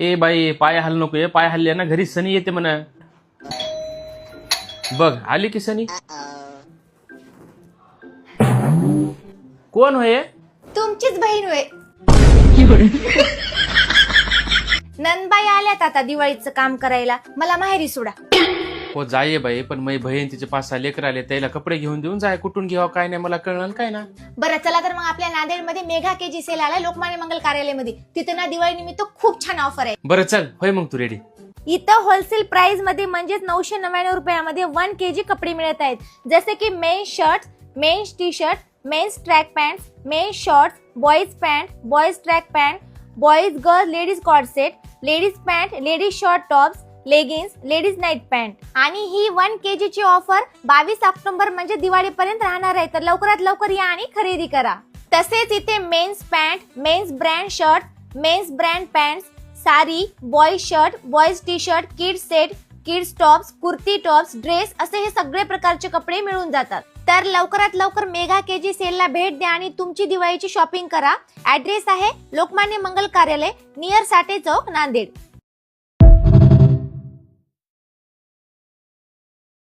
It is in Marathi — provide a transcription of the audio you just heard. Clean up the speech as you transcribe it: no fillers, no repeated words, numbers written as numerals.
ए बाई, पाय हल नको, पाय हल्ले ना घरी सनी येते म्हणा. बघ आली की सनी. कोण होय? तुमचीच बहीण होय. नंदबाई आल्यात आता दिवाळीचं काम करायला, मला माहेरी सोडा. हो जाये बाई, पण माझी बहीण तिचे 5-6 लेकर आले, त्याला कपडे घेऊन देऊन जाय. कुठून घ्यावं काय नाही मला कळणार काय ना. बरं चला तर मग आपल्या नांदेडमध्ये मेघा केजी सेल आलाय लोकमान्य मंगल कार्यालयामध्ये. तिथे ना दिवाळी निमित्त खूप छान ऑफर आहे. बरं चल, होय मग तू रेडी. इथं होलसेल प्राइस मध्ये म्हणजेच 999 रुपयामध्ये 1 kg कपडे मिळत आहेत. जसे की men's shirt, men's T shirt, men's track pant, men's shorts, boys pant, boys track pant, boys girl ladies cord set, ladies pant, ladies short tops, leggings, ladies night pant. आणि ही 1 kg ची ऑफर 22 ऑक्टोबर म्हणजे दिवाळीपर्यंत राहणार आहे. तर लवकरात लवकर या आणि खरेदी करा. तसेच इथे men's pant, men's brand shirt, men's brand pant, sari, boys shirt, boys T shirt, kids set, kids tops, kurti tops, dress असे हे सगळे प्रकारचे कपडे मिळून जातात. तर लवकरात लवकर मेगा केजी सेलला भेट द्या आणि तुमची दिवाळीची शॉपिंग करा. ऍड्रेस आहे लोकमान्य मंगल कार्यालय, नियर साठे चौक, नांदेड.